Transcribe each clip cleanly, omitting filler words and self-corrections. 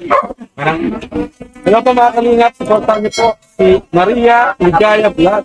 Hello po mga kalingap, supportan niyo po si Maria Ligaya Vlog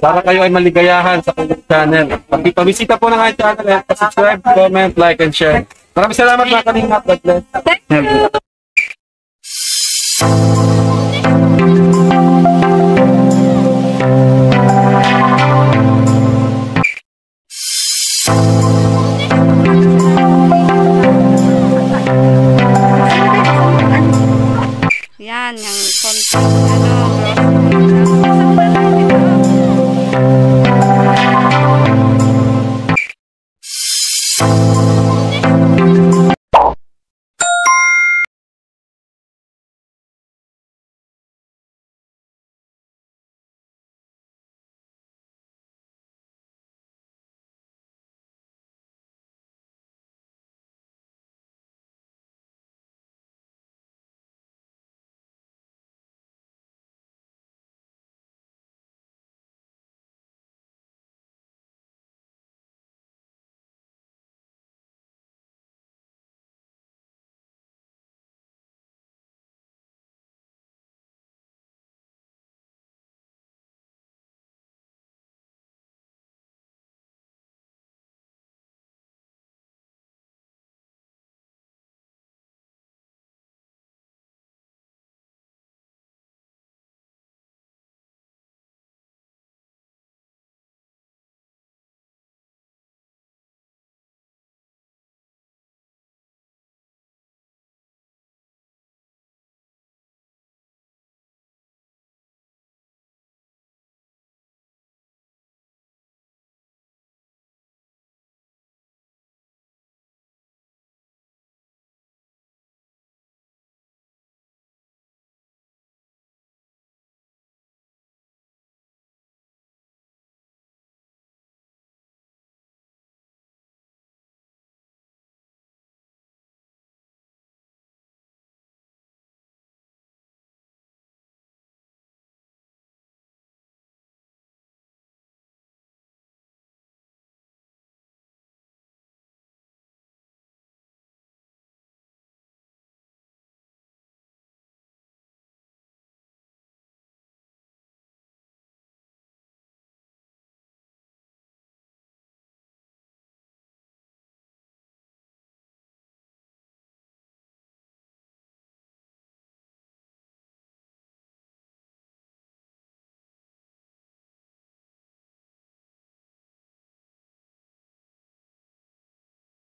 para kayo ay maligayahan sa kanyang channel. Pabisita po ng kanyang channel at subscribe, comment, like, and share. Maraming salamat mga kalingap. God bless. Yan, yung konting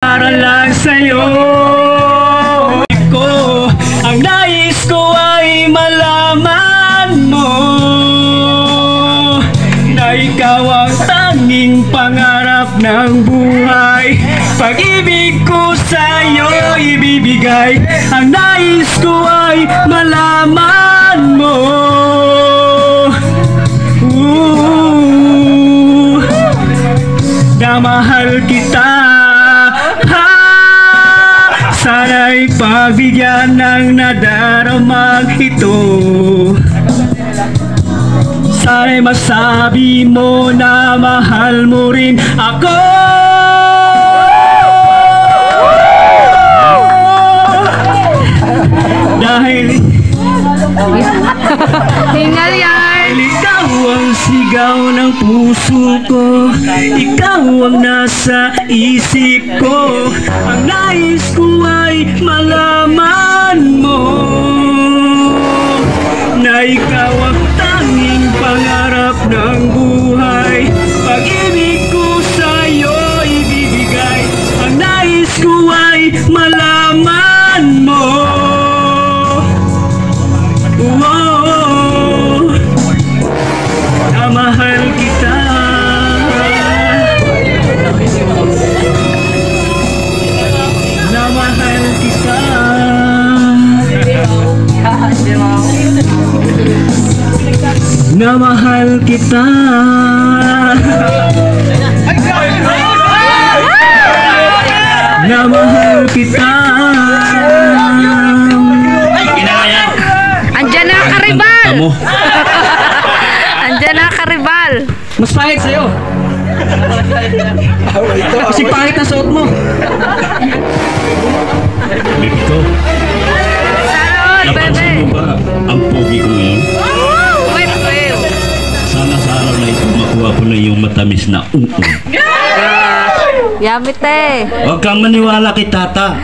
para lang sa'yo ko, ang nais ko ay malaman mo na ikaw ang tanging pangarap ng buhay. Pag-ibig ko sa'yo ibibigay, ang nais ko ay malaman mo na mahal kita. Sana'y pagbigyan ng nadaramang ito. Sana'y masabi mo na mahal mo rin ako. Dahil hingal yan. ikaw ang sigaw ng puso ko, ikaw ang nasa isip ko, ang nais ko ay malaman mo na ikaw ang tanging pangarap ng buhay. Pag-ibig ko sa'yo ibibigay, ang nais ko ay malaman mo. Mahal kita, na mahal kita, na mahal kita, na mahal kita. Andiyan na karibal. Andiyan na karibal. Mas pahit sa'yo. Kasi pahit na suot mo. Baby ko. Yummy, te. Huwag kang maniwala kay tata.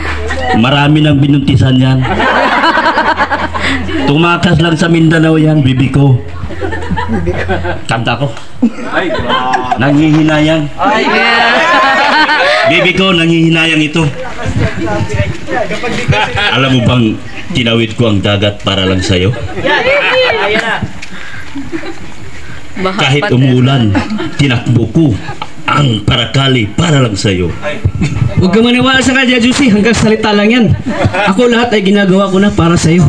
Marami nang binuntisan yan. Tumakas lang sa Mindanao yan, bibi ko. Kanta ko. Nangihinayang. Bibi ko, nangihinayang ito. Alam mo bang tinawid ko ang dagat para lang sa'yo? Kahit umuulan, tinakbo ko ang parakali para lang sa'yo. Huwag ka maniwala sa kanya, Juicy. Hanggang salita lang yan. Ako lahat ay ginagawa ko na para sa'yo.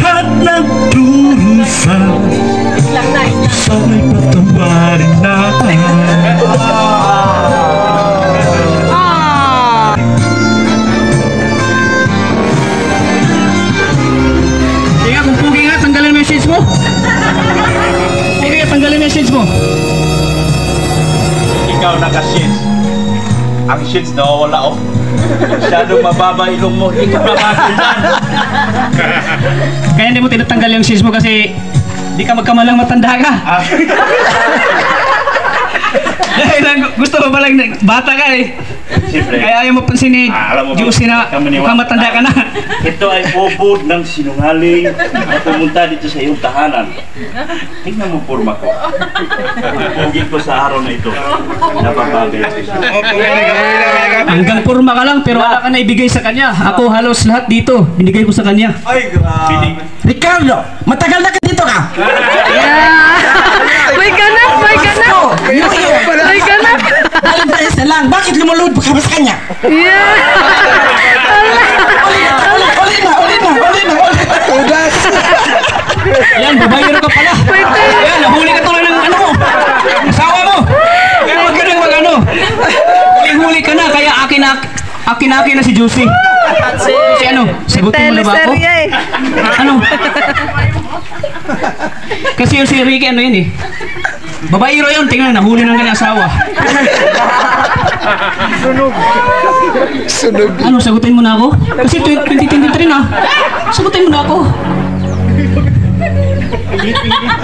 At nagdurusa, sana'y patawarin natin. Kaya kung pugi nga, tanggalin mo yung shades mo. Pugi nga, tanggalin mo yung shades mo. Ikaw naka-shades. Ang shades nawawala, oh. Masyadong mababa ilong mo. Ikaw mababa dyan. Kaya hindi mo tinatanggal yung shades mo kasi di ka magkamalang matanda ka. Dahil gusto mo ba lang, bata ka eh. Siyempre. Kaya ayaw mo pansin ni Alam mo ba, Juicy na kami ni mukhang matanda ka na. Ito ay ubod ng sinungaling at pumunta dito sa iyong tahanan. Tingnan mo porma ko. Pugi ko sa araw na ito. Napapagay ko siya. Hanggang purma ka lang pero wala ka na ibigay sa kanya. Ako halos lahat dito, binigay ko sa kanya. Ricardo, matagal na ka dito ka. Yeah. May ganap, may ganap. May ganap. Alam tayo sa lang, bakit lumulod pa ka ba sa kanya? Yeah. Ulit na. Udas. Yan, babayero ka pala. Yan, nahuli ka tuloy ng ano mo. Asawa mo. Kaya wag ka nang mag-ano. Huli ka na, kaya akin na si Juicy. Si ano, sagutin mo na ba ako? Teleserye eh. Ano? Kasi yung si Ricky, ano yun eh. Babaero yun, tingnan, nahuli ng kanyang asawa. Sunog. Ano, sagutin mo na ako? Kasi 2023 na. Sagutin mo na ako.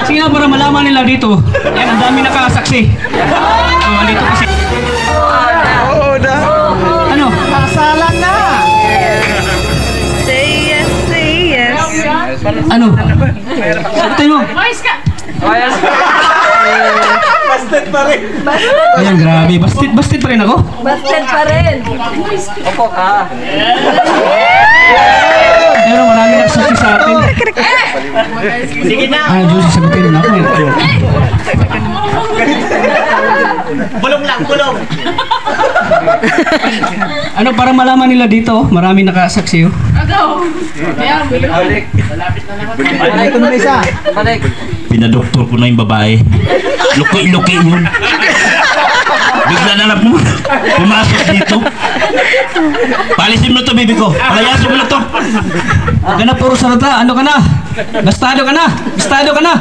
Sige nga, para malaman nila dito. Yan, ang dami nakasaksi. Oh, dito kasi. Ano? Say yes, say yes. Ano? Sagutin mo. Ayan, grabe. Basted pa rin ako. Busted pa rin. Pero marami nagsaksi sa atin. Sige na! Ah, Juicy, sagutin na ako eh. Bulong lang, bulong! Ano, para malaman nila dito, marami nakasaksi oh. Pinadoktor ko na yung babae. Luki-luki yun. Bigla na lang pumasok dito. Palisin mo to, baby ko. Palayasin mo na to. Huwag ka na puro salata. Ano ka na? Bastado ka na. Bastado ka na.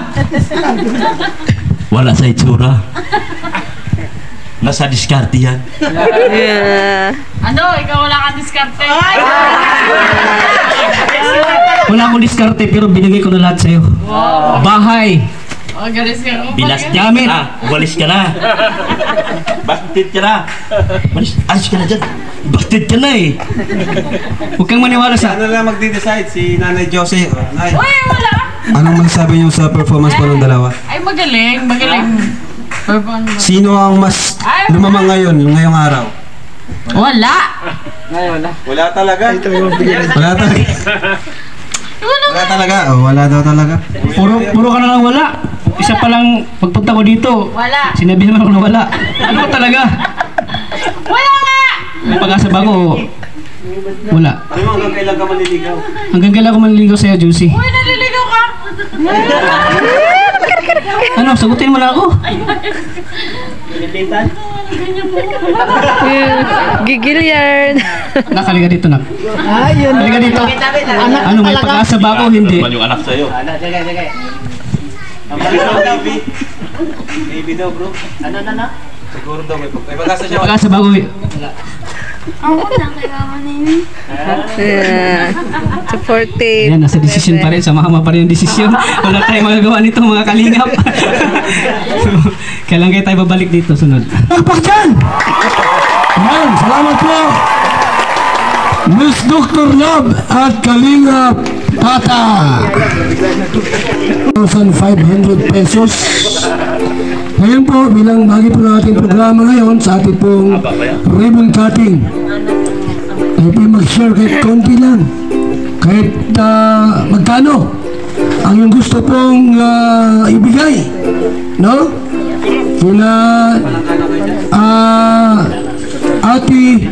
Wala sa itsura. Nasa diskarte yan. Yeah. Ano? Ikaw wala kang diskarte. Wala akong diskarte pero binigay ko na lahat sa'yo. Bahay. Oh, galis ka. Binastik Gamit. ka na. Uwalis ka na. Bastit ka na. Alis ka na dyan. Bastit ka na eh. Huwag kang maniwala sa... Ano lang magde-decide si Nanay Josie? Nay, Uy, wala. anong masasabi niyo sa performance po ng dalawa? Ay, magaling. Magaling. Sino ang mas lumamang ngayong araw? Wala. Wala talaga. Wala talaga. Wala talaga. Oh, wala daw talaga. Puro ka na lang wala. Isa pa lang pagpunta ko dito. Wala. Sinabi naman ako na wala. Ano talaga? Wala nga. May pag-asa ba ako? Wala. Ano mo, hanggang kailan ka maliligaw? Hanggang kailan ko manliligaw sa'yo, Juicy? Uy, naliligaw ka. Ano, sagutin mo na ako. Gigil yan. Nakaliga dito, nak. Halika dito. Ano, may pag-asa ba ako? Hindi. Ano yung anak sa'yo? Baby. Baby daw, bro. Ano? Siguro daw may pag-asa siya. May pag-asa ba ako? Yeah. Supportive. Yan, nasa desisyon pa rin. Samahan pa rin yung desisyon. Wala tayong magagawa nito, mga kalingap. So, kailan kayo tayo babalik dito sunod? Tapak dyan! Yan, salamat po! Miss Dr. Love at Kalingap Tata! 1,500 pesos. Ngayon po, bilang bagi po ng ating programa ngayon sa ating pong ribbon cutting. Tayo po mag-share kahit konti lang. Kahit magkano ang yung gusto pong ibigay. No? Kina Ate